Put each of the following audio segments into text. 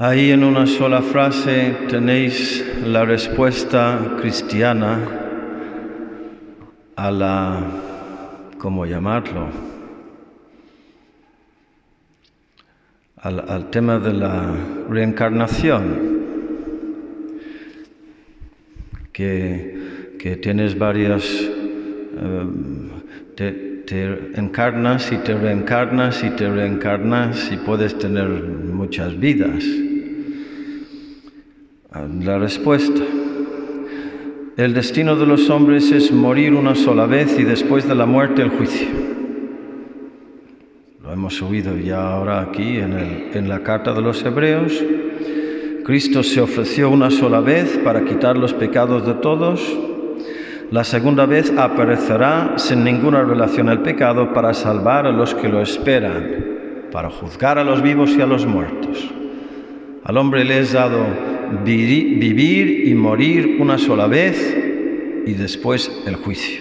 Ahí en una sola frase tenéis la respuesta cristiana a la, ¿cómo llamarlo? Al tema de la reencarnación, que tienes varias, te encarnas y te reencarnas y te reencarnas y puedes tener muchas vidas. La respuesta: el destino de los hombres es morir una sola vez y después de la muerte el juicio. Lo hemos oído ya ahora aquí en la carta de los Hebreos. Cristo se ofreció una sola vez para quitar los pecados de todos. La segunda vez aparecerá sin ninguna relación al pecado para salvar a los que lo esperan, para juzgar a los vivos y a los muertos. Al hombre le es dado vivir y morir una sola vez y después el juicio.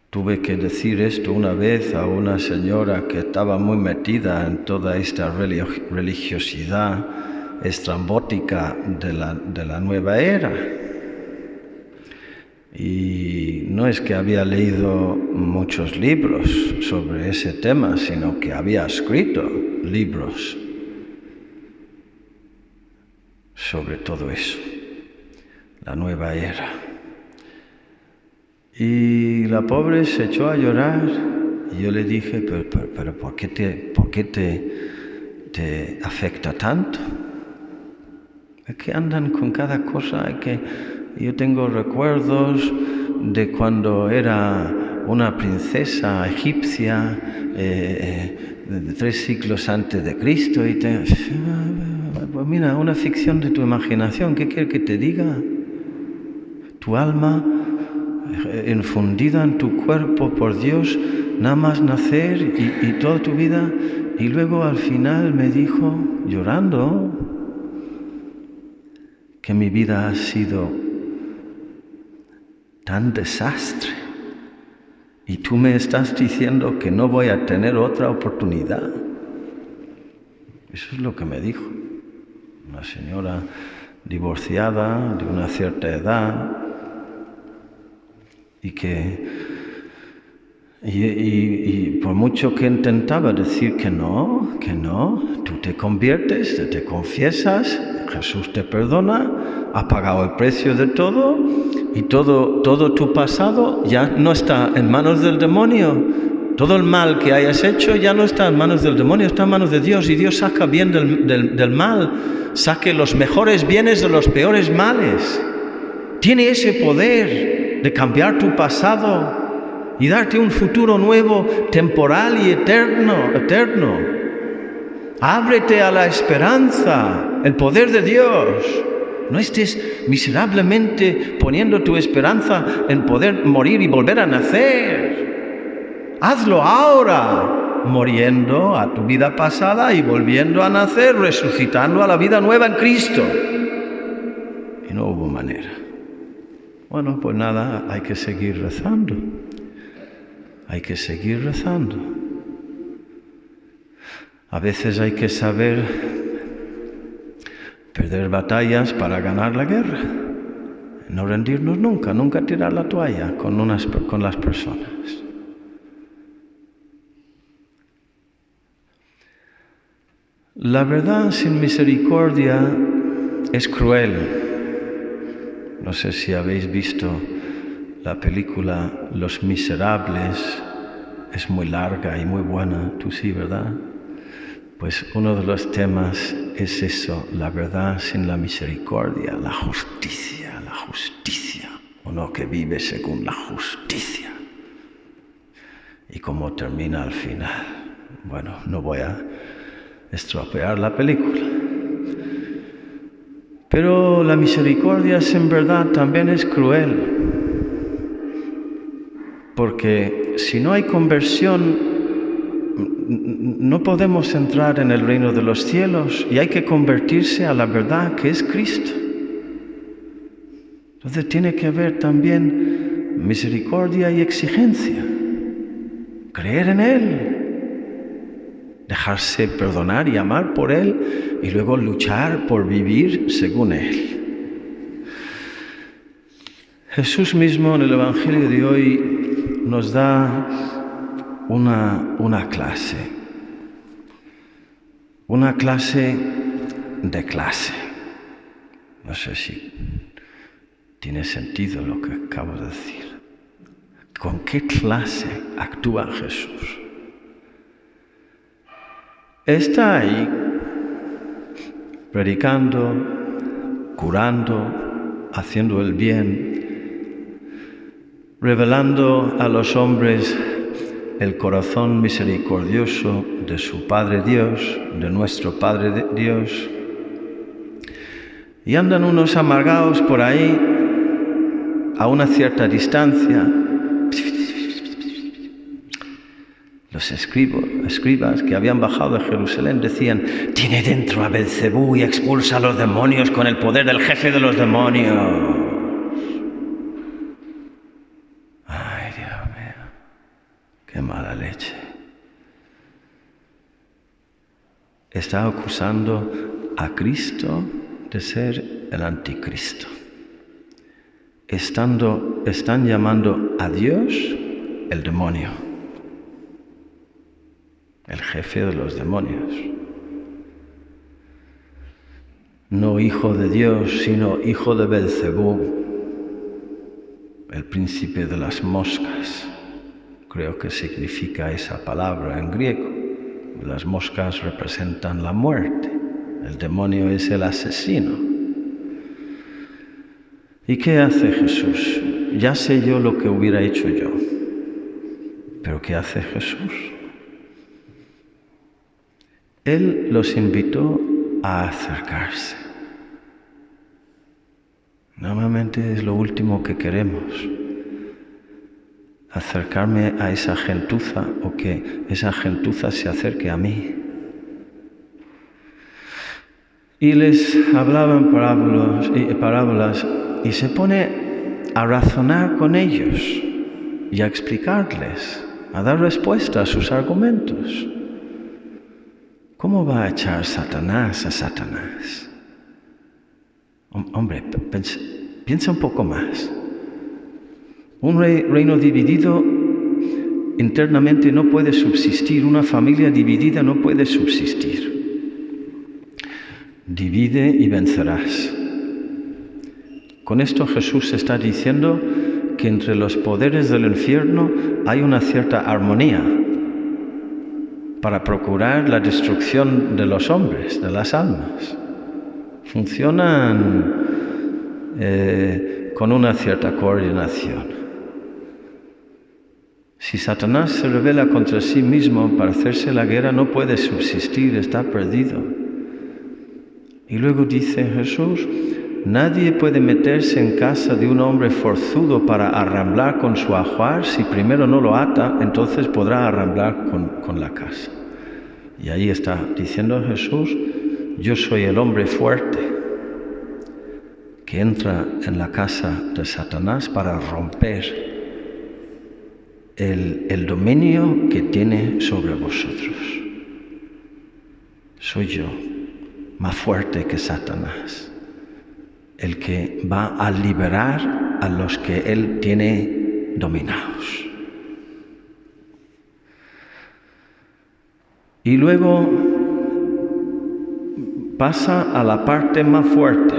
Tuve que decir esto una vez a una señora que estaba muy metida en toda esta religiosidad estrambótica de la nueva era. Y no es que había leído muchos libros sobre ese tema, sino que había escrito libros sobre todo eso, la nueva era. Y la pobre se echó a llorar y yo le dije, pero ¿por qué te afecta tanto? Es que andan con cada cosa, yo tengo recuerdos de cuando era una princesa egipcia, 3 siglos antes de Cristo, pues mira, una ficción de tu imaginación. ¿Qué quieres que te diga? Tu alma infundida en tu cuerpo por Dios, nada más nacer y toda tu vida, y luego al final me dijo, llorando, que mi vida ha sido tan desastre y tú me estás diciendo que no voy a tener otra oportunidad. Eso es lo que me dijo una señora divorciada de una cierta edad y por mucho que intentaba decir que no, tú te conviertes, te confiesas, Jesús te perdona, ha pagado el precio de todo y todo tu pasado ya no está en manos del demonio. Todo el mal que hayas hecho ya no está en manos del demonio, está en manos de Dios, y Dios saca bien del mal, saque los mejores bienes de los peores males. Tiene ese poder de cambiar tu pasado y darte un futuro nuevo, temporal y eterno. Ábrete a la esperanza, el poder de Dios. No estés miserablemente poniendo tu esperanza en poder morir y volver a nacer. Hazlo ahora, muriendo a tu vida pasada y volviendo a nacer, resucitando a la vida nueva en Cristo. Y no hubo manera. Bueno, pues nada, hay que seguir rezando. Hay que seguir rezando. A veces hay que saber perder batallas para ganar la guerra. No rendirnos nunca tirar la toalla con las personas. La verdad sin misericordia es cruel. No sé si habéis visto la película Los Miserables. Es muy larga y muy buena, tú sí, ¿verdad? Pues uno de los temas es eso, la verdad sin la misericordia, la justicia, uno que vive según la justicia. Y cómo termina al final. Bueno, no voy a estropear la película. Pero la misericordia en verdad también es cruel, porque si no hay conversión, no podemos entrar en el reino de los cielos y hay que convertirse a la verdad que es Cristo. Entonces tiene que haber también misericordia y exigencia, creer en Él. dejarse perdonar y amar por Él y luego luchar por vivir según Él. Jesús mismo en el Evangelio de hoy nos da una clase de clase. No sé si tiene sentido lo que acabo de decir. ¿Con qué clase actúa Jesús? Está ahí predicando, curando, haciendo el bien, revelando a los hombres el corazón misericordioso de su Padre Dios, de nuestro Padre Dios. Y andan unos amargados por ahí a una cierta distancia. Los escribas que habían bajado de Jerusalén decían: tiene dentro a Belcebú y expulsa a los demonios con el poder del jefe de los demonios. Ay, Dios mío, qué mala leche. Está acusando a Cristo de ser el anticristo. Están llamando a Dios el demonio, el jefe de los demonios. No hijo de Dios, sino hijo de Belcebú, el príncipe de las moscas. Creo que significa esa palabra en griego. Las moscas representan la muerte. El demonio es el asesino. ¿Y qué hace Jesús? Ya sé yo lo que hubiera hecho yo. ¿Pero qué hace Jesús? Él los invitó a acercarse. Normalmente es lo último que queremos, acercarme a esa gentuza o que esa gentuza se acerque a mí. Y les hablaba en parábolas y se pone a razonar con ellos y a explicarles, a dar respuesta a sus argumentos. ¿Cómo va a echar Satanás a Satanás? Hombre, piensa un poco más. Un reino dividido internamente no puede subsistir. Una familia dividida no puede subsistir. Divide y vencerás. Con esto Jesús está diciendo que entre los poderes del infierno hay una cierta armonía para procurar la destrucción de los hombres, de las almas. Funcionan con una cierta coordinación. Si Satanás se rebela contra sí mismo para hacerse la guerra, no puede subsistir, está perdido. Y luego dice Jesús: nadie puede meterse en casa de un hombre forzudo para arramblar con su ajuar. Si primero no lo ata, entonces podrá arramblar con la casa. Y ahí está diciendo Jesús: yo soy el hombre fuerte que entra en la casa de Satanás para romper el dominio que tiene sobre vosotros. Soy yo, más fuerte que Satanás, el que va a liberar a los que él tiene dominados. Y luego pasa a la parte más fuerte,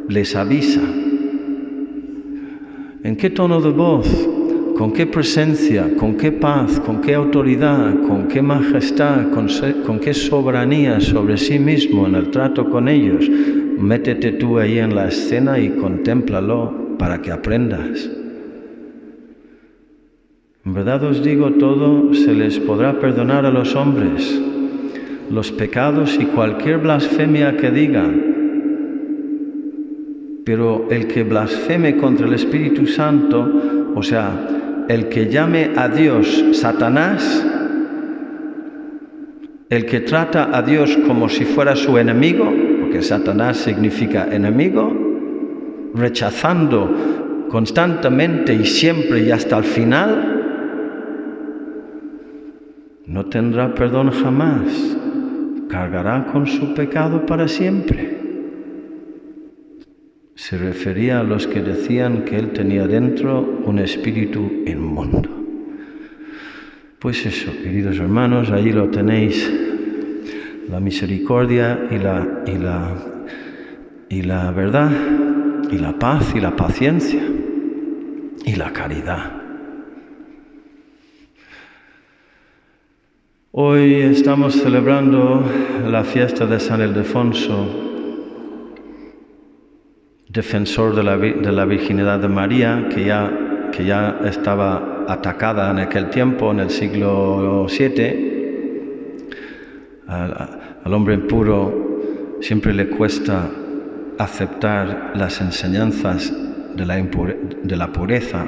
les avisa. ¿En qué tono de voz? ¿Con qué presencia? ¿Con qué paz? ¿Con qué autoridad? ¿Con qué majestad? ¿Con qué soberanía sobre sí mismo en el trato con ellos? Métete tú ahí en la escena y contémplalo para que aprendas. En verdad os digo, todo se les podrá perdonar a los hombres, los pecados y cualquier blasfemia que digan. Pero el que blasfeme contra el Espíritu Santo, o sea, el que llame a Dios Satanás, el que trata a Dios como si fuera su enemigo, porque Satanás significa enemigo, rechazando constantemente y siempre y hasta el final, no tendrá perdón jamás, cargará con su pecado para siempre. Se refería a los que decían que él tenía dentro un espíritu inmundo. Pues eso, queridos hermanos, allí lo tenéis, la misericordia y la verdad, y la paz y la paciencia y la caridad. Hoy estamos celebrando la fiesta de San Ildefonso, defensor de la virginidad de María, que ya estaba atacada en aquel tiempo, en el siglo VII. Al hombre impuro siempre le cuesta aceptar las enseñanzas de la pureza.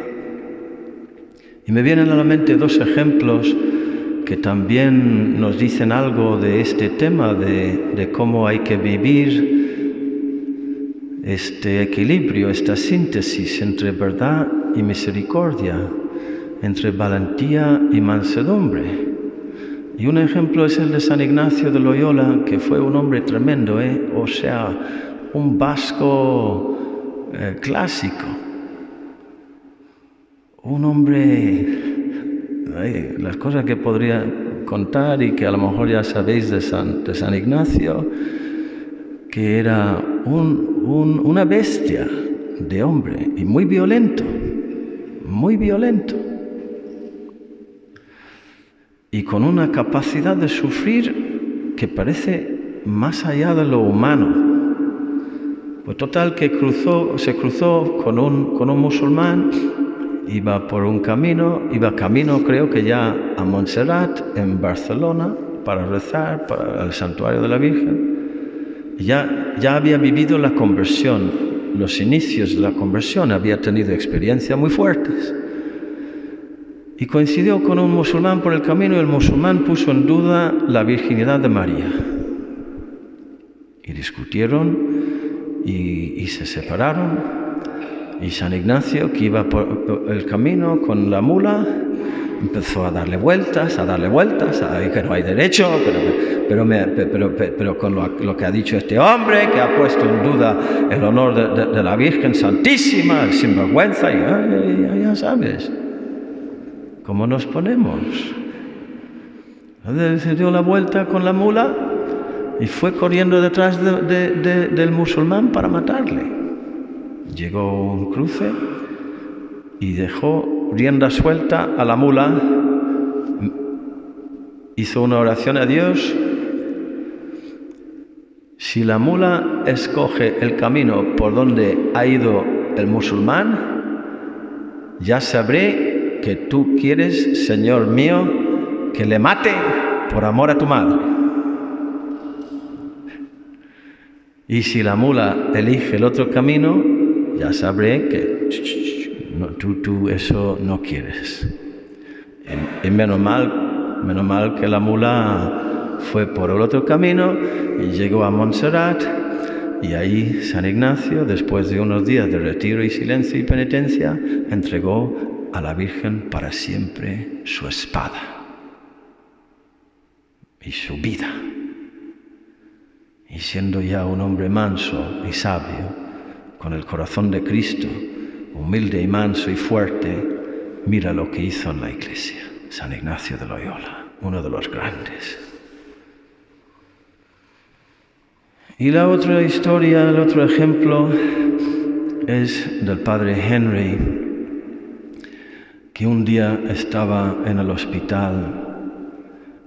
Y me vienen a la mente dos ejemplos que también nos dicen algo de este tema, de cómo hay que vivir este equilibrio, esta síntesis entre verdad y misericordia, entre valentía y mansedumbre. Y un ejemplo es el de San Ignacio de Loyola, que fue un hombre tremendo, o sea, un vasco clásico, un hombre... las cosas que podría contar y que a lo mejor ya sabéis de San Ignacio, que era una bestia de hombre y muy violento, y con una capacidad de sufrir que parece más allá de lo humano. Pues total que se cruzó con un musulmán. Iba camino creo que ya a Montserrat, en Barcelona, para rezar para el santuario de la Virgen. Ya había vivido la conversión, los inicios de la conversión, había tenido experiencias muy fuertes. Y coincidió con un musulmán por el camino y el musulmán puso en duda la virginidad de María. Y discutieron y se separaron. Y San Ignacio, que iba por el camino con la mula, empezó a darle vueltas, que no hay derecho, pero con lo que ha dicho este hombre, que ha puesto en duda el honor de la Virgen Santísima, el sinvergüenza, y ya sabes cómo nos ponemos. Entonces se dio la vuelta con la mula y fue corriendo detrás del musulmán para matarle. Llegó a un cruce y dejó rienda suelta a la mula, hizo una oración a Dios. Si la mula escoge el camino por donde ha ido el musulmán, ya sabré que tú quieres, Señor mío, que le mate por amor a tu madre. Y si la mula elige el otro camino, ya sabré que tú eso no quieres. Y menos mal que la mula fue por el otro camino y llegó a Montserrat, y ahí San Ignacio, después de unos días de retiro y silencio y penitencia, entregó a la Virgen para siempre su espada y su vida. Y siendo ya un hombre manso y sabio, con el corazón de Cristo, humilde y manso y fuerte, mira lo que hizo en la Iglesia, San Ignacio de Loyola, uno de los grandes. Y la otra historia, el otro ejemplo, es del padre Henry, que un día estaba en el hospital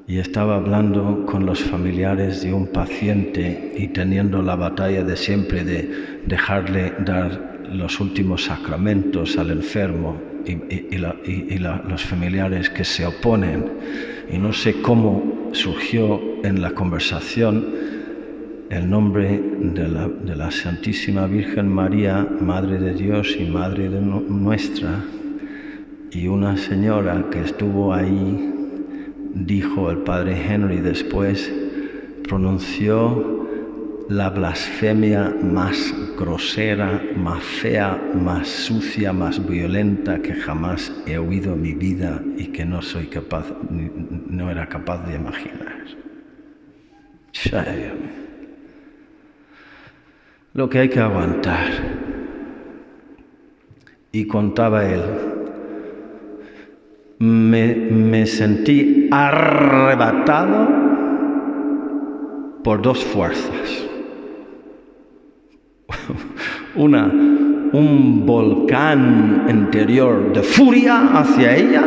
y estaba hablando con los familiares de un paciente y teniendo la batalla de siempre de dejarle dar los últimos sacramentos al enfermo y los familiares que se oponen. Y no sé cómo surgió en la conversación el nombre de la Santísima Virgen María, Madre de Dios y Madre nuestra. Y una señora que estuvo ahí, dijo el padre Henry después, pronunció la blasfemia más grosera, más fea, más sucia, más violenta que jamás he oído en mi vida y que no era capaz de imaginar. Lo que hay que aguantar. Y contaba él, me sentí arrebatado por dos fuerzas. Un volcán interior de furia hacia ella.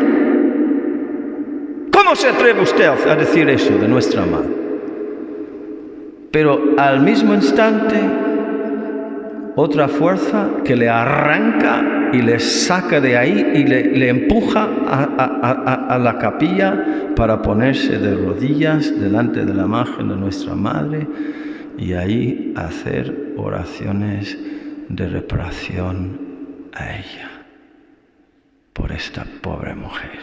¿Cómo se atreve usted a decir eso de nuestra madre? Pero al mismo instante, otra fuerza que le arranca y le saca de ahí y le empuja a la capilla para ponerse de rodillas delante de la imagen de nuestra madre y ahí hacer oraciones de reparación a ella por esta pobre mujer.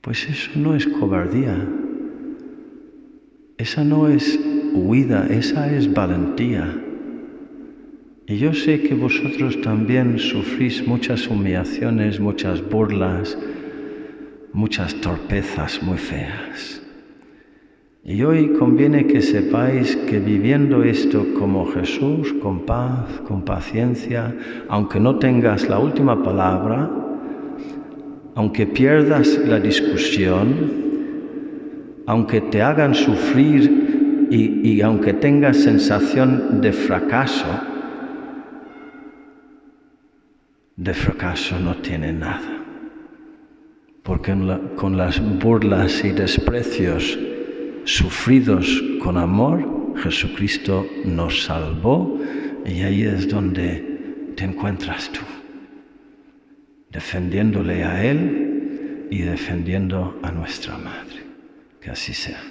Pues eso no es cobardía, esa no es huida, esa es valentía. Y yo sé que vosotros también sufrís muchas humillaciones, muchas burlas, muchas torpezas muy feas. Y hoy conviene que sepáis que viviendo esto como Jesús, con paz, con paciencia, aunque no tengas la última palabra, aunque pierdas la discusión, aunque te hagan sufrir y aunque tengas sensación de fracaso no tiene nada. Porque con las burlas y desprecios sufridos con amor, Jesucristo nos salvó y ahí es donde te encuentras tú, defendiéndole a Él y defendiendo a nuestra Madre. Que así sea.